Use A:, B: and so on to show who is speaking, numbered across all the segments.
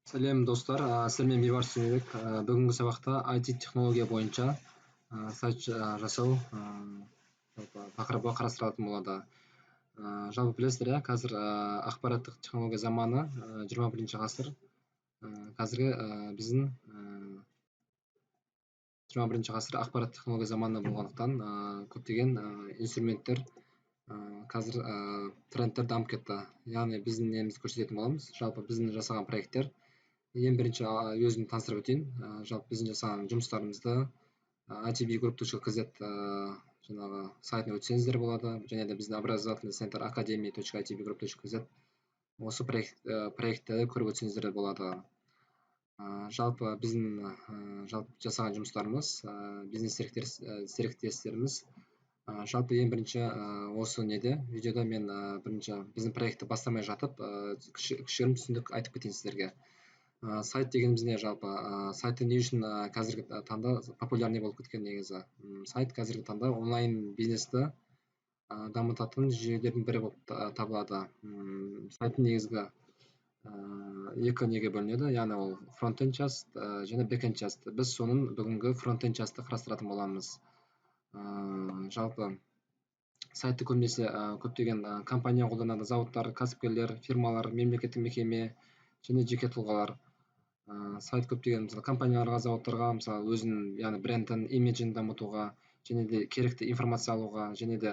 A: Сәлем достар, сіздермен бейбарыс сөйледік. Бүгінгі сабақта IT технология бойынша сайт жасау тақырыбы қарастырылатын болады. Жалпы білесіздер, қазір ақпараттық технология заманы 21 ғасыр. Қазіргі біздің 21 ғасыр ақпараттық технология заманы болғандықтан көптеген инструменттер қазір трендтер дамып кетті. Яғни біздің немізді көрсететін боламыз. Жалпы біздің жасаған проекттер ең бірінші өзімді таныстырып өтейін. Жалпы біздің жасаған жұмыстарымызды itbgroup.kz жаңағы сайтына өтсеңіздер болады, және де біздің образовательный центр academy.itbgroup.kz осы проектті көріп өтсеңіздер болады. Жалпы біздің жасаған жұмыстарымыз, бизнес серіктестеріміз жалпы ең бірінші осы видеода мен бірінші біздің проектті бастамай жатып кішігірім түсіндік айтып кетейін сіздерге. Сайт дегеніміз не жалпы? Сайты не үшін қазіргі таңда популярный болып кеткен негізі? Сайт қазіргі таңда онлайн бизнесті дамытатын жүйелердің бірі болып табылады. Сайттың негізгі екі неге бөлінеді, яғни ол фронтенд часть және бэкенд часть. Біз соның бүгінгі фронтенд частьты қарастыратын боламыз. Жалпы сайтты көбінесе көптеген компания қолданады, зауыттар, кәсіпкерлер, фирмалар, мемлекеттік мекеме және жеке тұлғалар. Сайт көптеген компанияларға, зауыттарға мысалы өзінің яғни брендін, имиджін дамытуға және де керекті информация алуға, және де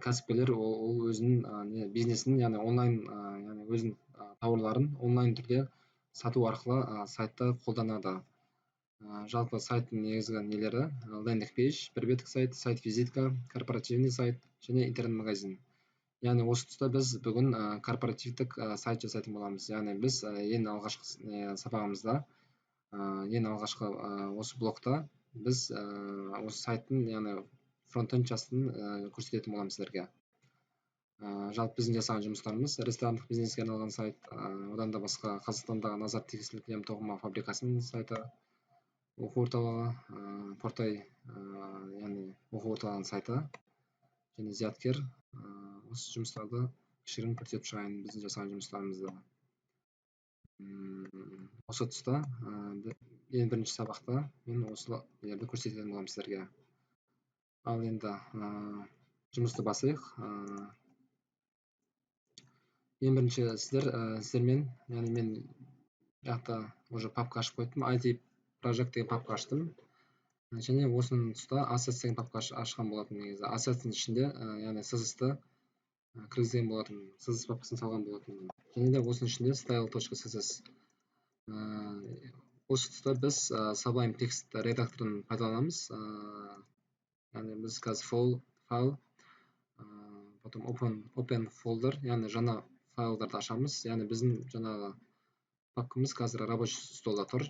A: кәсіпкерлер ол өзінің бизнесін яғни онлайн яғни өзінің тауарларын онлайн түрде сату арқылы сайтты қолданады. Жалпы сайттың негізгі нелері лендинг пейдж, бір беттік сайт, сайт-визитка, корпоративный сайт және интернет-магазин. Яғни осы тұста біз бүгін корпоративтік сайт жасайтын боламыз. Яғни біз ең алғашқы сабағымызда, ең алғашқы осы блокта біз осы сайттың, яғни фронтенд частын көрсететін боламыз сіздерге. Жалпы біздің жасаған жұмыстарымыз ресторандық бизнеске арналған сайт, одан да басқа Қазақстандағы Назар текстиль кілем тоқыма фабрикасының сайты, оқу орталығы, Портай, яғни оқу орталығының сайты және зияткер. Осы жұмыстарды кішігірім көрсетіп шығайын біздің жасаған жұмыстарымызды. Осы тұста ең бірінші сабақта мен осыларды көрсететін боламын сіздерге. Ал енді жұмысты басайық. Ең бірінші сіздермен, яғни мен жақта уже папка ашып қойдым, IT Project деген папка аштым. Және осының тұста Assets деген папка ашқан болатын негізі. Assets'дің ішінде, яғни CSS-ті кіргізген болатын, CSS папкасын салған болатын. Және де осының ішінде style.css. Осы тұста біз Sublime Text редакторын пайдаланамыз. Яғни біз қазір файл, потом open folder, яғни жаңа файлдарды ашамыз. Яғни біздің жаңағы папкамыз қазір рабочий столда тұр.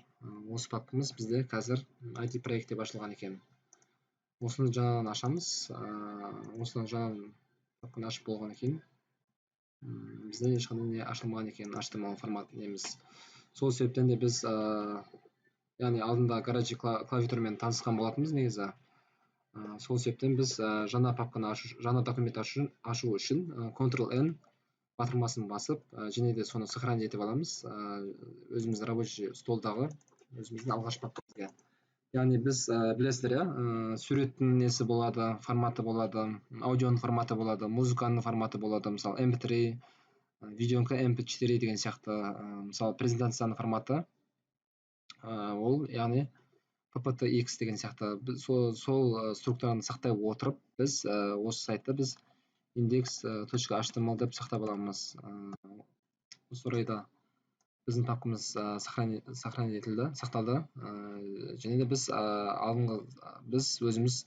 A: Осы папкамыз бізде қазір IT проект деп ашылған екен. Осыны жаңадан ашамыз. Осыны жаңадан папканы ашып болған екен. Бізде ешқандай не ашылмаған екен, HTML формат неміз. Сол себептен де біз яғни алдында гаражи клавиатурамен танысқан болатынбыз негізі. Сол себептен біз жаңа папканы жаңа документ ашу үшін Ctrl-N батырмасын басып, және де соны сохранить етіп аламыз өзіміздің рабочий столдағы өзіміздің алғашқы папкамызға. Яғни біз білесіздер, суреттің несі болады, форматы болады, аудионың форматы болады, музыканың форматы болады, мысалы MP3, видеоның MP4 деген сияқты, мысалы презентацияның форматы, ол яғни PPTX деген сияқты. Сол структураны сақтай отырып, біз осы сайтта біз index.html деп сақтап аламыз. Осы орайда біздің папкамыз сохранить етілді, сақталды. Және де біз өзіміз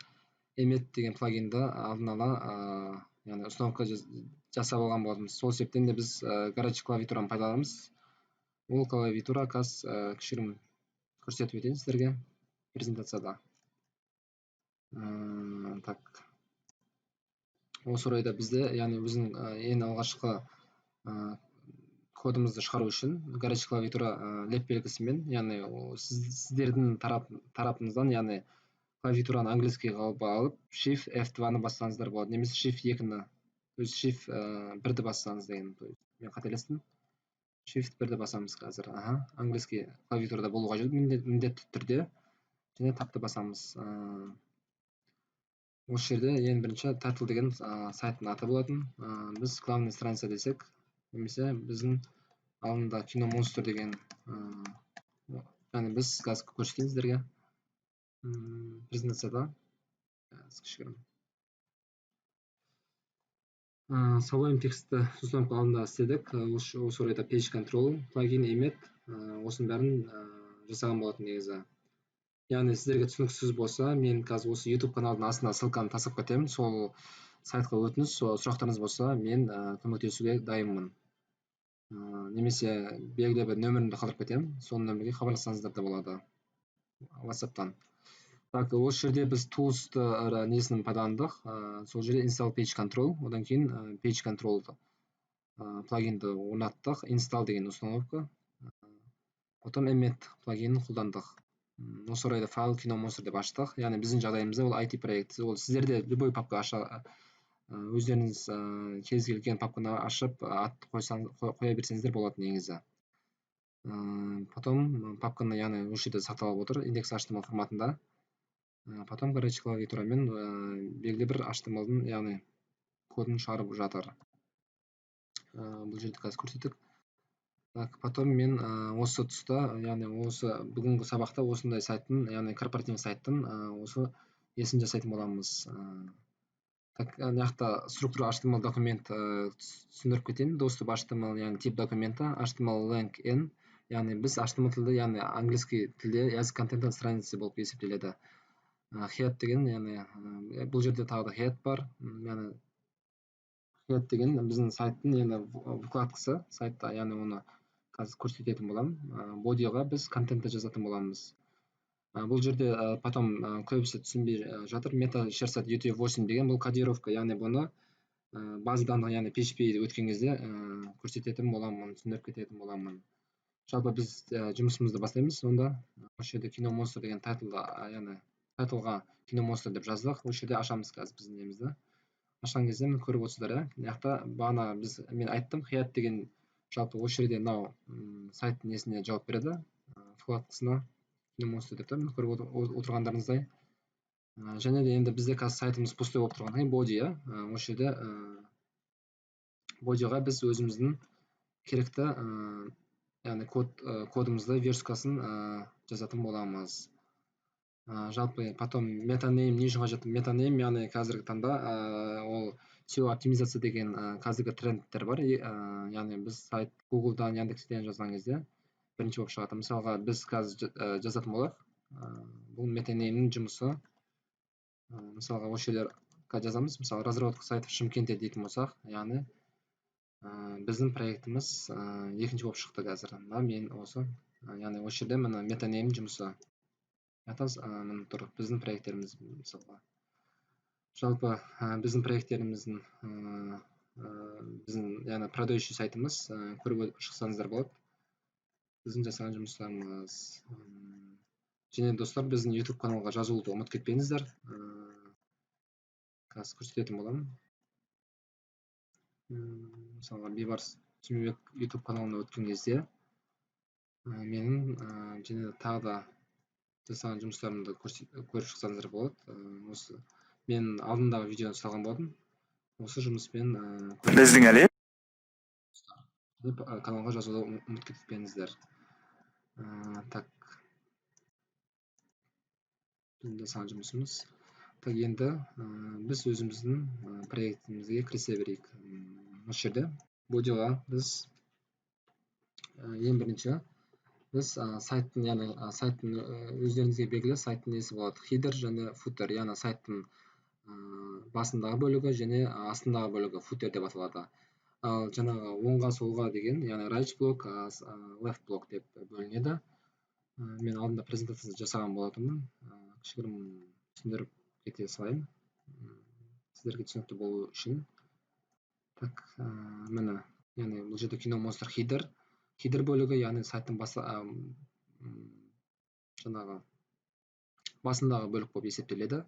A: emmet деген плагинді алдын ала яғни установка жасап алған болатынбыз. Сол себептен де біз гаражи клавиатураны пайдаланамыз. Ол клавиатура кішігірім көрсетіп өтейін сіздерге презентацияда. Осы орайда бізде, яғни біздің ең алғашқы кодымызды шығару үшін гаражи клавиатура леп белгісімен, яғни сіздердің тарапыңыздан, яғни клавиатураны английскийге алып, Shift F2-ны бассаңыздар болады, немесе Shift 2-ні, Shift 1-ді бассаңыз деген, мен қателестім. Shift 1-ді басамыз қазір. Английский клавиатурада болу қажет міндетті түрде. Және тапты басамыз. Осы жерде ең бірінші title деген сайттың аты болатын. Біз главный страница десек, немесе біздің алдында кино монстр деген, яғни біз қазір көрсетейін сіздерге презентацияда. Кішігірім. Салайым текстті ұсынып алдында істедік. Осы орайда page control плагин емет. Осының бәрін жасаған болатын негізі. Яғни сіздерге түсініксіз болса, мен қазір осы YouTube каналдың астына ссылканы тастап кетемін. Сол сайтқа өтініш, сұрақтарыңыз болса, мен көмектесуге дайынмын. Немесе белгілі бір нөмірімді қалдырып кетемін. Сол нөмірге хабарлассаңыздар да болады WhatsApp-тан. Так, осы жерде біз Tools-ты несін пайдаландық. Сол жерде install page control, одан кейін page control плагинді орнаттық. Install деген установка. Потом emmet плагинін қолдандық. Осы орайда файл кино монстр деп аштық. Яғни біздің жағдайымызда ол IT проект. Ол сіздерде любой папка өздеріңіз кез келген папканы ашып ат қоя берсеңіздер болады негізі. Потом папканы яғни осы жерде сақталып отыр индекс HTML форматында. Потом горячий клавиатурамен белгілі бір HTML-дың яғни кодын шығарып жатыр. Бұл жерде қазір көрсеттік. Так, потом мен осы тұста, яғни осы бүгінгі сабақта осындай сайттың, яғни корпоративный сайттың осы есін жасайтын боламыз. Так, мынақта структура HTML документ түсіндіріп кетейін. Доступ HTML, яғни тип документа, HTML lang n, яғни біз HTML тілде, яғни английский тілде as content страница болып есептеледі. Head деген, яғни бұл жерде тағы да head бар, яғни head деген біздің сайттың яғни вкладкасы сайтта, яғни оны қазір көрсететін болам. Бодиға біз контентті жазатын боламыз. Бұл жерде потом көбісі түсінбей жатыр. Мета шерсат UTF-8 деген бұл кодировка, яғни бұны база данных, яғни PHP өткен кезде көрсететін боламын, түсіндіріп кететін боламын. Жалпы біз жұмысымызды бастаймыз. Онда осы жерде кино монстр деген яғни тайтлға кино монстр деп жаздық. Осы жерде ашамыз қазір біздің немізді. Ашқан кезде міне көріп отырсыздар, мынақта бағана мен айттым, head деген жалпы осы жерде мынау сайттың несіне жауап береді, вкладкасына кино монстр деп тұрмын, көріп отырғандарыңыздай. Және де енді бізде қазір сайтымыз пустой болып тұрғаннан кейін body, осы жерде bodyға біз өзіміздің керекті яғни кодымызды версткасын жазатын боламыз. Жалпы потом метанейм не үшін қажет? Метанейм яғни қазіргі таңда ол SEO оптимизация деген қазіргі трендтер бар. Яғни біз сайт Google-дан, Яндекстен жазған кезде бірінші болып шығады. Мысалға біз қазір жазатын болақ. Бұл метанеймнің жұмысы. Мысалға осы жерлерге жазамыз. Мысалы разработка сайтов Шымкентте дейтін болсақ, яғни біздің проектіміз екінші болып шықты қазір. Мен осы, яғни осы жерде мына метанейм жұмысы. Міне тұр біздің проекттеріміз мысалға. Жалпы біздің проекттеріміздің біздің яғни продающий сайтымыз көріп шықсаңыздар болады. Біздің жасаған жұмыстарымыз. Және достар, біздің YouTube каналға жазылуды ұмытып кетпеңіздер. Қазір көрсететін боламын. Мысалға Бейбарыс Түймебек YouTube каналына өткен кезде менің және тағы да жасаған жұмыстарымды көріп шықсаңыздар болады. Осы мен алдындағы видеоны салған болдым. Осы жұмыспен
B: біздің әле
A: каналға жазуды ұмытып кетпеңіздер. Так. Біздің жасаған жұмысымыз. Так, енді біз өзіміздің проектімізге кірісе берейік. Осы жерде бодиға біз ең бірінші біз сайттың, яғни сайттың өздеріңізге белгілі сайттың несі болады, header және footer, яғни сайттың басындағы бөлігі және астындағы бөлігі footer деп аталады. Ал жаңағы оңға солға деген, яғни right block, left block деп бөлінеді. Мен алдында презентацияны жасаған болатынмын. Кішігірім түсіндіріп кете салайын, сіздерге түсінікті болу үшін. Так, міне, яғни бұл жерде кино монстр header бөлігі, яғни сайттың жаңағы басындағы бөлік болып есептеледі.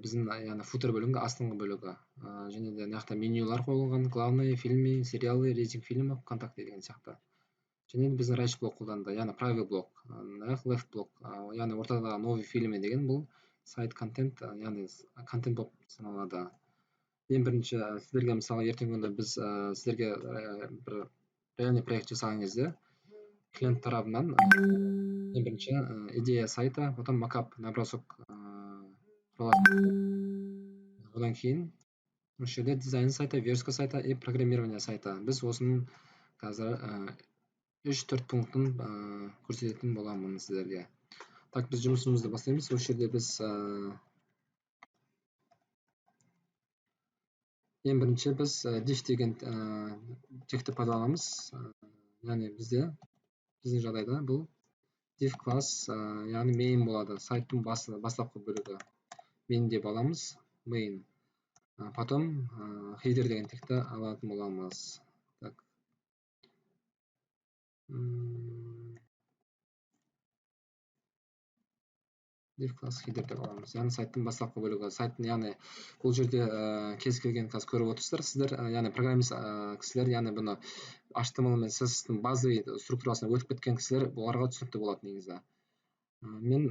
A: биздин яны футер бөлүгү астыңкы бөлүгү және де мына жакта менюлар коюлган: главные, фильмы, сериалы, рейтинг фильмов, вконтакте деген сыяктуу. Және биздин райч блок колдонду, яны private блок, left блок, яны ортодогу новый фильмы деген бул сайт контент, яны контент болуп саналады. Эң биринчи сиздерге мисалы эртеңки күндө биз сиздерге бир реальный проект жасаган кезде клиент тарабынан эң биринчи идея сайта, потом макап, набросок курулат. Одан кийин ошол жерде дизайн сайта, верстка сайта и программирование сайта. Биз осунун азыр 3-4 пунктун көрсөтөтүн боламын сиздерге. Так, биз жумушубузду баштайбыз. Ошол жерде биз эң биринчи биз div деген тегти пайдаланабыз. Яны биздин жагдайда бул div класс, яны main болот. Сайттын баштапкы бөлүгү main деп алабыз. Main. Потом header деген тегти алатын болобуз. Так. Div класс header деп алабыз. Яны сайттын баштапкы бөлүгү. Сайттын яны бул жерде кез келген азыр көрүп отурсуздар сиздер, яны программист кисилер, яны буну HTML менен CSS-тын базовый структурасына өтүп кеткен кисилер буларга түшүнүктүү болот негизи. Мен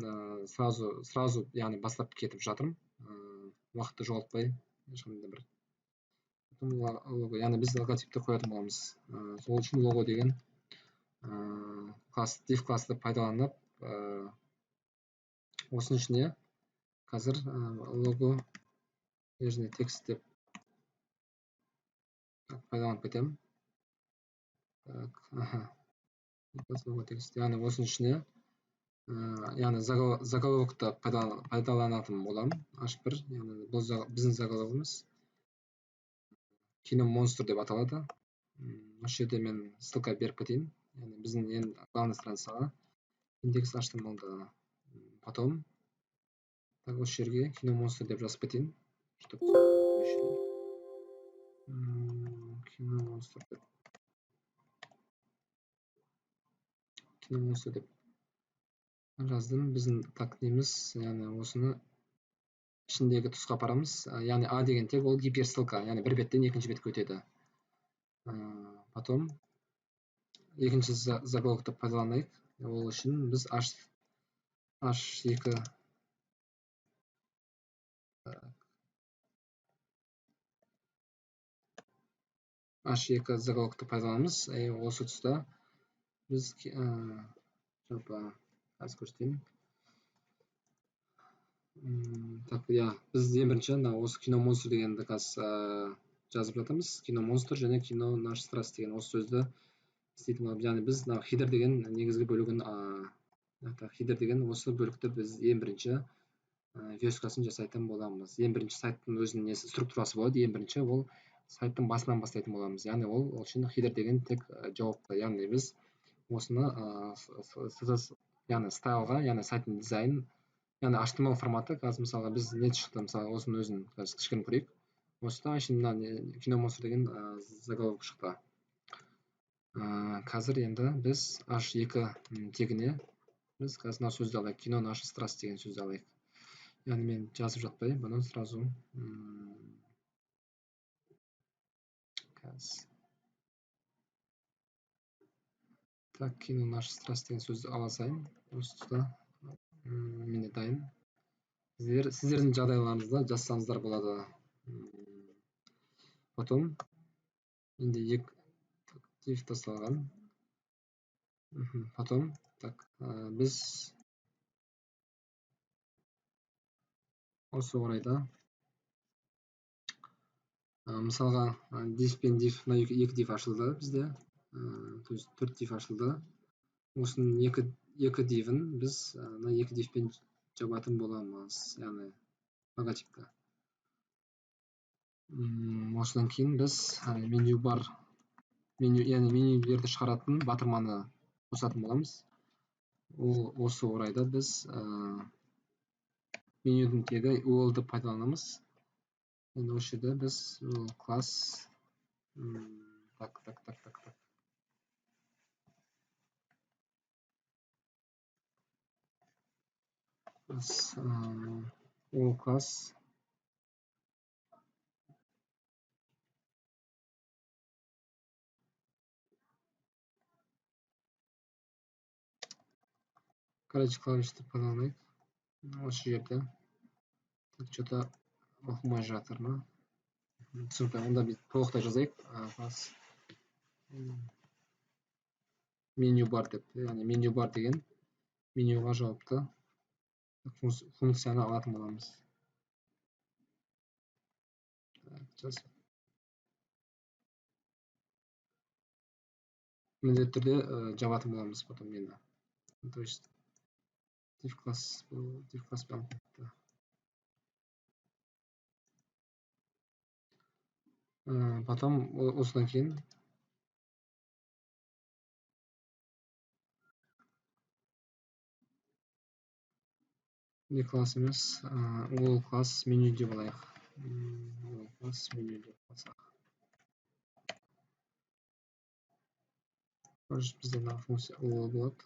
A: сразу яны баштап кетип жатырмын. Убакытты жоголтпай, ошондой бир лого, яны биз логотипти коётун болобуз. Сол үчүн лого деген класс, div классты пайдаланып, осунун ичине азыр лого верный текст деп пайдаланып кетем. Так, лого текст. Яны осунун ичине яны заголовокто пайдаланатын болом. H1, яны бул биздин заголовогубуз кино монстр деп аталат. Ошол жерде мен ссылка берип кетейин. Яны биздин эң главный страницага индекс HTML. Потом так ошол жерге кино монстр деп жазып кетейин. Чтоб кино монстр деп. Кино монстр деп жаздым. Биздин так дейбиз. Яны осуну ичиндеги туска барабыз. Яны A деген тег ол гиперссылка, яны бир беттен экинчи бетке өтөдү. Потом экинчи заголовокто пайдаланайык. Ол үчүн биз H2 заголовокто пайдаланабыз. Осы тұста биз жалпы азыр көрсөтейин. Так, биз эң биринчи осы кино монстр дегенди жазып жатабыз. Кино монстр жана кино наш страсть деген осы сөздү издейтин болобуз. Яны биз header деген негизги бөлүгүн, header деген осы бөлүктө биз эң биринчи версткасын жасайтын болобуз. Эң биринчи сайттын өзүнүн структурасы болот. Эң биринчи ол сайттын басынан баштайтын болобуз. Яны ол үчүн header деген тег жоопту. Яны биз осуну яны стайлга, яны сайттын дизайнын, яны HTML форматы, азыр мисалга биз не чыкты, мисалга осунун өзүн кичине көрөйүк. Осуна ишин кино монстр деген заголовок чыкты. Азыр энди биз H2 тегине биз мына сөздү алайык. Кино наша страсть деген сөздү алайык. Яны мен жазып жатпай, буну сразу так, кино наша страсть деген сөздү ала салайын. Устта менде дайын. Сиздердин жагдайларыңызда жазсаңыздар болот. Потом менде div тасталган. Потом так, биз осы орайда мисалга div пен div, мына эки div ачылды бизде. То есть 4 div ачылды. Осунун эки divин биз мына эки divпен жабатын болобуз, яны логотипти. Осудан кийин биз меню бар, яны менюлерди чыгаратын батырманы косатын болобуз. Осы орайда биз менюдун теги UL деп пайдаланабыз. Эми ошол жерде биз класс так. Биз all class короче клавишті пайдаланайық осы жерде что-то оқымай жатыр ма түсінікті онда біз толықтай жазайық класс меню бар деп яғни меню бар деген менюға жауапты функцияны алатын боламыз міндетті түрде жабатын боламыз потом енді то есть div класс потом осыдан кейін не класс емес all класс меню деп алайық all класс меню деп алсақ бізде мына функция all болады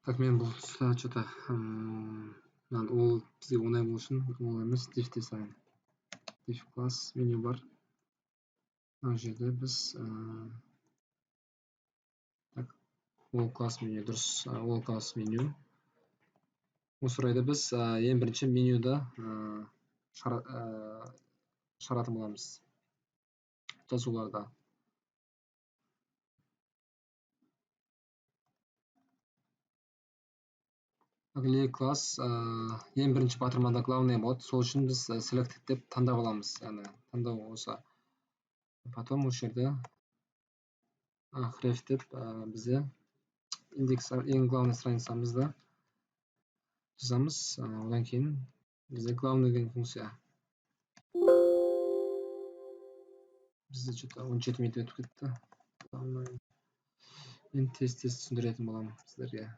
A: так мен бұл что-то ол бізге оңай болу үшін ол емес div те салайын div класс меню бар мына жерде біз all класс меню дұрыс all класс меню осы орайда біз ең бірінші менюді шығаратын боламыз жазуларда Gley класс ең бірінші батырмада главный болады сол үшін біз selected деп таңдап аламыз яғни таңдау осы потом осы жерде href деп бізде индекс ең главный страницамызды жазамыз одан кейін бізде главный деген функция бізде что-то 17 минут өтіп кетті мен тез түсіндіретін боламын сіздерге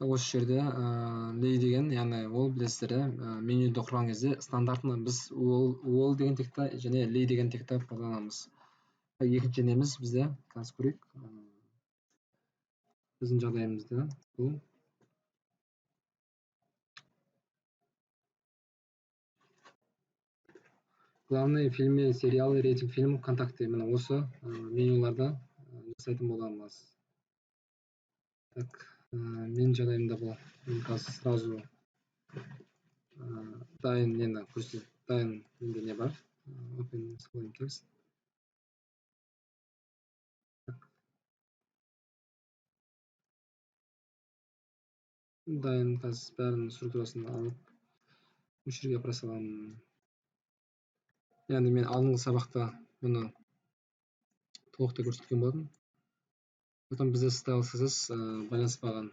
A: осы жерде lay деген яғни ол білесіздер менюді құрған кезде стандартны біз all деген текті және lay деген текті қолданамыз екінші неміз бізде қазір көрейік біздің жағдайымызда бұл главный фильмы сериалы рейтинг фильм контакты міне осы менюларда жасайтын боламыз так менің жағдайымда бұл қазір сразу дайын нені көрсетеді дайын менде не бар open text дайын қазір бәрінің структурасын алып осы жерге апара саламын яғни мен алдыңғы сабақта бұны толықтай көрсеткен болатынмын потом бізде стайлсыз байланыспаған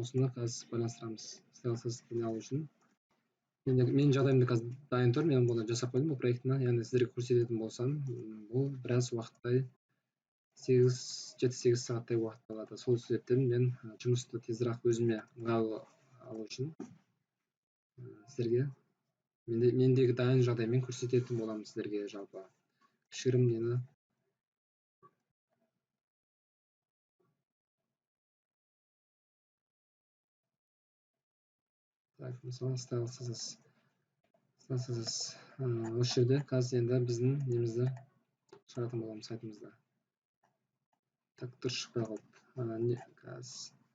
A: осыны қазір байланыстырамыз стайлсыз не алу үшін менің жағдайымда қазір дайын тұр мен бұны жасап қойдым бұл проектіні яғни сіздерге көрсететін болсам бұл біраз уақыттай 7-8 сағаттай уақыт алады сол себептен мен жұмысты тезірек өзіме ыңғайлы алу үшін сіздерге мендегі дайын жағдаймен көрсететін боламын сіздерге жалпы кішігірім нені так мысалы стайлсыз осы жерде қазір енді біздің немізді шығаратын боламыз сайтымызда так дұрыс шықпай қалды қазір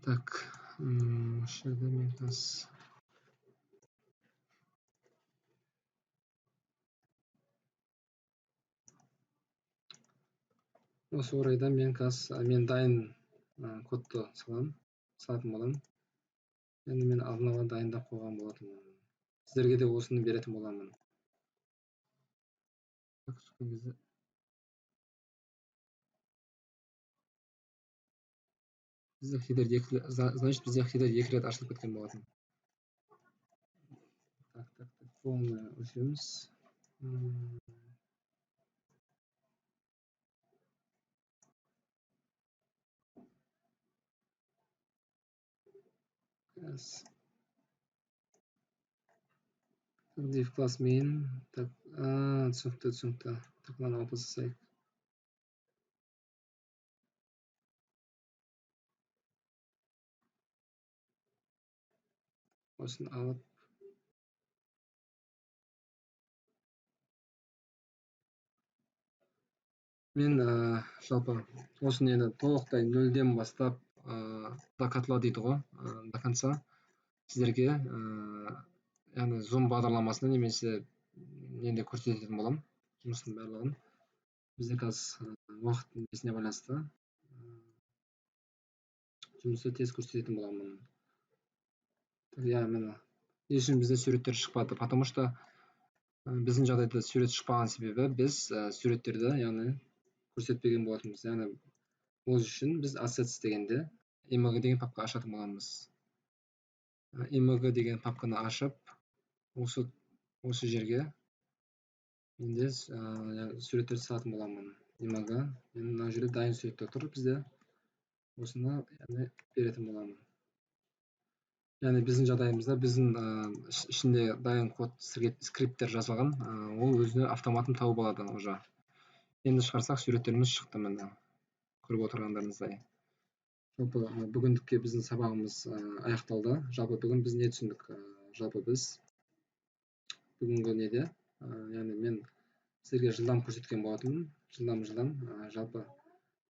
A: так осы жерде мен қазір осы орайда мен дайын кодты салатын боламын енді мен алдын ала дайындап қойған болатынмын сіздерге де осыны беретін боламын Бізде хидер значит бізде хидер 2 рет ашылып кеткен болатын. Так, полный өшіреміз. Div class main. Так, түсінікті. Так, мынаны алып тастайық. Осыны алып. Мен жалпы осыны енді толықтай нөлден бастап докатла дейді ғой, до конца сіздерге яғни Zoom бағдарламасында немесе енді көрсететін боламын жұмыстың барлығын. Бізде қазір уақыт несіне байланысты жұмысты тез көрсететін боламын. Я міне не үшін бізде суреттер шықпады, потому что біздің жағдайда сурет шықпаған себебі біз суреттерді яғни көрсетпеген болатынбыз. Яғни ол үшін біз assets дегенде img деген папка ашатын боламыз. Img деген папканы ашып, осы жерге менде суреттерді салатын боламын. Img, мына жерде дайын суреттер тұр бізде. Осыны яғни беретін боламын. Яғни біздің жағдайымызда біздің ішінде дайын код скрипттер жазылған, ол өзіне автоматын тауып алады уже. Енді шығарсақ суреттеріміз шықты міне. Көріп отырғандарыңыздай. Жалпы бүгіндікке біздің сабағымыз аяқталды. Жалпы бүгін біз не түсіндік? Жалпы біз бүгінгі неде, яғни мен сіздерге жылдам көрсеткен болатынмын. Жылдам. Жалпы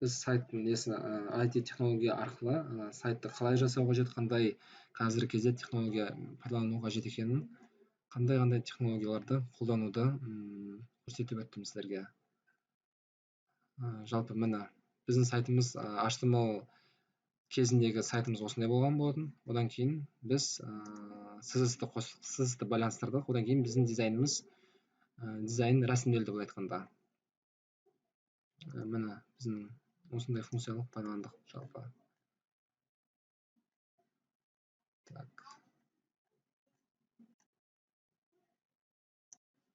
A: біз сайттың несін IT технология арқылы сайтты қалай жасау қажет, қандай қазіргі кезде технология пайдалану қажет екенін, қандай технологияларды қолдануды көрсетіп өттім сіздерге. Жалпы міне біздің сайтымыз HTML кезіндегі сайтымыз осындай болған болатын. Одан кейін біз CSS-ті байланыстырдық. Одан кейін біздің дизайн рәсімделді былай айтқанда. Міне біздің осындай функциялық пайдаландық жалпы. Так.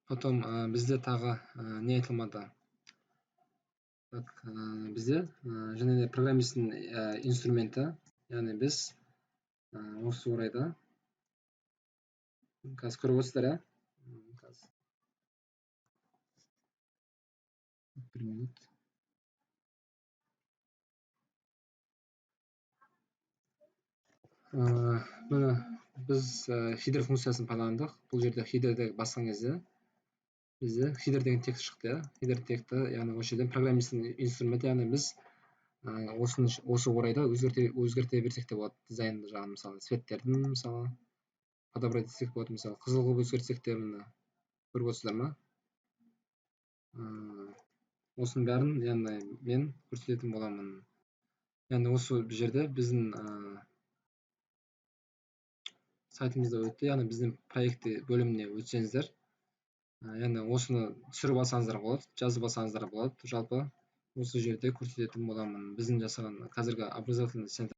A: Потом бізде тағы не айтылмады? Так, бізде және программисттің инструменті, яғни біз осы орайда қазір көріп отырсыздар, бір минут. Міне біз хидер функциясын пайдаландық. Бұл жерде хидерді басқан кезде бізде хидер деген текст шықты. Хидер тексті, яғни осы жерден программисттің инструменті, яғни біз осы орайда өзгерте берсек те болады. Дизайнды жағын, мысалы цветтердің, мысалы подобрать етсек болады, мысалы қызыл қылып өзгертсек те, міне көріп отырсыздар ма? Осының бәрін яғни мен көрсететін боламын. Яғни осы жерде біздің сайтымызда өтті, яғни біздің проекті бөліміне өтсеңіздер, яғни осыны түсіріп алсаңыздар болады, жазып алсаңыздар болады. Жалпы осы жерде көрсететін боламын. Біздің жасаған қазіргі образовательный центр